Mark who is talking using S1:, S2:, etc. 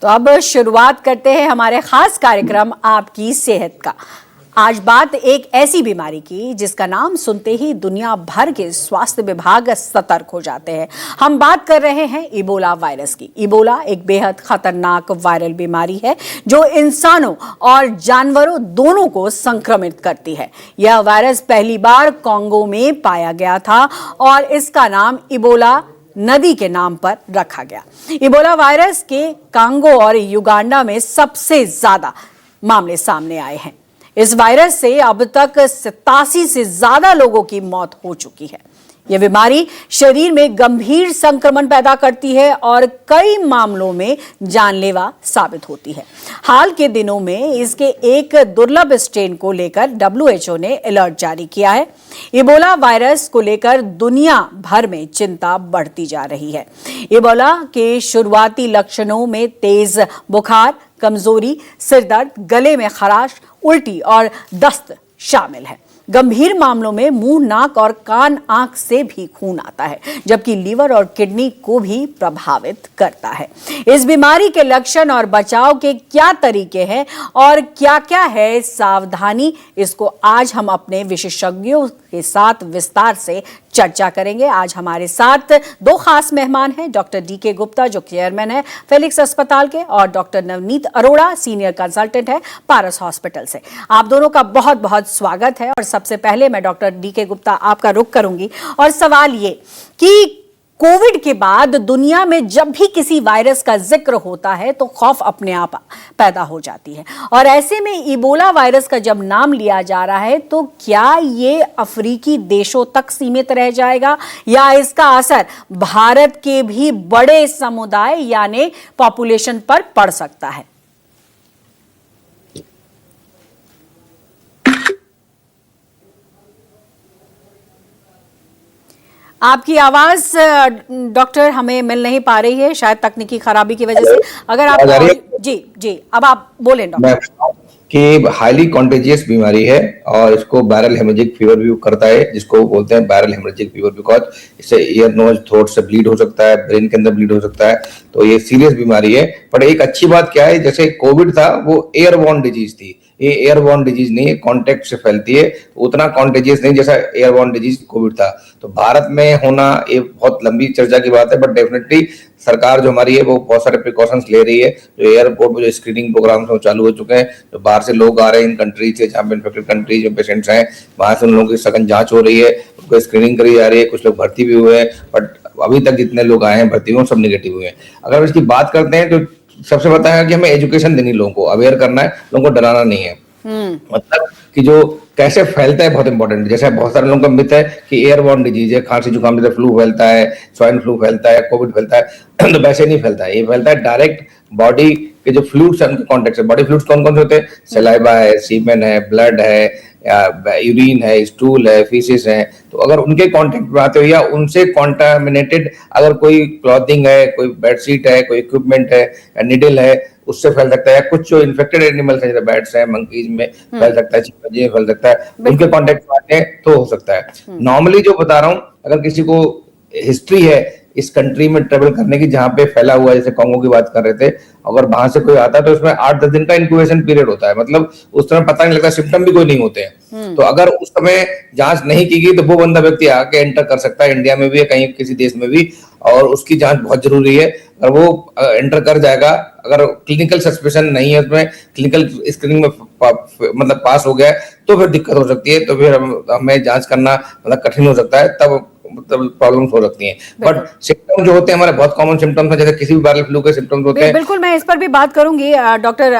S1: तो अब शुरुआत करते हैं हमारे खास कार्यक्रम आपकी सेहत का। आज बात एक ऐसी बीमारी की जिसका नाम सुनते ही दुनिया भर के स्वास्थ्य विभाग सतर्क हो जाते हैं। हम बात कर रहे हैं इबोला वायरस की। इबोला एक बेहद खतरनाक वायरल बीमारी है जो इंसानों और जानवरों दोनों को संक्रमित करती है। यह वायरस पहली बार कांगो में पाया गया था और इसका नाम इबोला नदी के नाम पर रखा गया। इबोला वायरस के कांगो और युगांडा में सबसे ज्यादा मामले सामने आए हैं। इस वायरस से अब तक 87 से ज्यादा लोगों की मौत हो चुकी है। यह बीमारी शरीर में गंभीर संक्रमण पैदा करती है और कई मामलों में जानलेवा साबित होती है। हाल के दिनों में इसके एक दुर्लभ स्ट्रेन को लेकर WHO ने अलर्ट जारी किया है। इबोला वायरस को लेकर दुनिया भर में चिंता बढ़ती जा रही है। इबोला के शुरुआती लक्षणों में तेज बुखार, कमजोरी, सिरदर्द, गले में खराश, उल्टी और दस्त शामिल है। गंभीर मामलों में मुंह, नाक और कान, आंख से भी खून आता है, जबकि लीवर और किडनी को भी प्रभावित करता है। इस बीमारी के लक्षण और बचाव के क्या तरीके हैं और क्या-क्या है सावधानी, इसको आज हम अपने विशेषज्ञों के साथ विस्तार से चर्चा करेंगे। आज हमारे साथ दो खास मेहमान हैं, डॉक्टर DK गुप्ता जो चेयरमैन है फेलिक्स अस्पताल के और doctor Navneet Arora senior consultant है पारस हॉस्पिटल से। आप दोनों का बहुत बहुत स्वागत है। और सबसे पहले मैं डॉक्टर DK गुप्ता आपका रुख करूंगी और सवाल ये कि कोविड के बाद दुनिया में जब भी किसी वायरस का जिक्र होता है तो खौफ अपने आप पैदा हो जाती है, और ऐसे में इबोला वायरस का जब नाम लिया जा रहा है तो क्या ये अफ्रीकी देशों तक सीमित रह जाएगा या इसका असर भारत के भी बड़े समुदाय यानी पॉपुलेशन पर पड़ सकता है? आपकी आवाज डॉक्टर हमें मिल नहीं पा रही है, शायद तकनीकी खराबी की वजह से। अगर आप जी अब आप बोलें डॉक्टर।
S2: कि हाईली कॉन्टेजियस बीमारी है और इसको वायरल हेमोरेजिक फीवर भी करता है, जिसको बोलते हैं वायरल हेमोरेजिक फीवर, बिकॉज इससे ईयर, नोज, थ्रोट से ब्लीड हो सकता है, ब्रेन के अंदर ब्लीड हो सकता है। तो ये सीरियस बीमारी है। पर एक अच्छी बात क्या है, जैसे कोविड था वो एयरबॉर्न डिजीज थी, ये एयरबॉर्न डिजीज नहीं है, कॉन्टेक्ट से फैलती है, उतना कॉन्टेजियस नहीं जैसा एयरबॉर्न डिजीज कोविड था। तो भारत में होना ये बहुत लंबी चर्चा की बात है, बट डेफिनेटली सरकार जो हमारी है वो बहुत सारे प्रिकॉशंस ले रही है। जो एयरपोर्ट में जो स्क्रीनिंग प्रोग्राम्स हैं वो चालू हो चुके हैं। जो बाहर से लोग आ रहे हैं इन कंट्री से, जहाँ पे इन्फेक्टेड कंट्री जो पेशेंट्स हैं, वहां से उन लोगों की सघन जांच हो रही है, उनको स्क्रीनिंग करी जा रही है। कुछ लोग भर्ती भी हुए हैं, बट अभी तक जितने लोग आए हैं भर्ती हुए सब निगेटिव हुए हैं। अगर इसकी बात करते हैं तो सबसे पता है कि हमें एजुकेशन देनी, लोगों को अवेयर करना है, लोगों को डराना नहीं है। मतलब कि जो कैसे फैलता है बहुत इंपॉर्टेंट। जैसे बहुत सारे लोगों का मिथ है कि एयरबॉर्न डिजीज है, खांसी जुकाम से फ्लू फैलता है, स्वाइन फ्लू फैलता है, कोविड फैलता है। तो वैसे नहीं फैलता है, ये फैलता है डायरेक्ट बॉडी के जो फ्लूइड्स हैं उनके कॉन्टेक्ट से। बॉडी फ्लूइड्स कौन कौन से होते हैं? सलाइवा है, सीमेन है, ब्लड है, यूरिन है, स्टूल है, फीसिस है। तो अगर उनके कांटेक्ट में आते हो या उनसे कॉन्टामिनेटेड अगर कोई क्लॉथिंग है, कोई बेडशीट है, कोई इक्विपमेंट है या निडल है, उससे फैल सकता है। या कुछ जो इन्फेक्टेड एनिमल्स हैं जैसे बैट्स हैं, मंकीज में फैल सकता है, चिंपैंजी में फैल सकता है, उनके कांटेक्ट में आते हैं तो हो सकता है। नॉर्मली जो बता रहा हूँ, अगर किसी को हिस्ट्री है इस कंट्री में ट्रेवल करने की जहां पे फैला हुआ है, जैसे कांगो की बात कर रहे थे, अगर वहां से कोई आता है तो उसमें 8-10 दिन का इंक्यूबेशन पीरियड होता है। मतलब उस समय पता नहीं लगता, सिम्टम भी कोई नहीं होते हैं। तो अगर उस समय जांच नहीं की गई तो वो बंदा व्यक्ति आके एंटर कर सकता है, इंडिया में भी या कहीं किसी देश में भी, और उसकी जांच बहुत जरूरी है। अगर वो एंटर कर जाएगा, अगर क्लिनिकल सस्पेशन नहीं है, उसमें क्लिनिकल स्क्रीनिंग में मतलब पास हो गया तो फिर दिक्कत हो सकती है। तो फिर हमें जांच करना मतलब कठिन हो सकता है, तब मतलब प्रॉब्लम्स हो सकती हैं। बट सिम्टम जो होते हैं हमारे बहुत कॉमन सिम्टम्स हैं, जैसे किसी भी वायरल फ्लू के सिम्टम्स होते हैं।
S1: बिल्कुल, मैं इस पर भी बात करूंगी डॉक्टर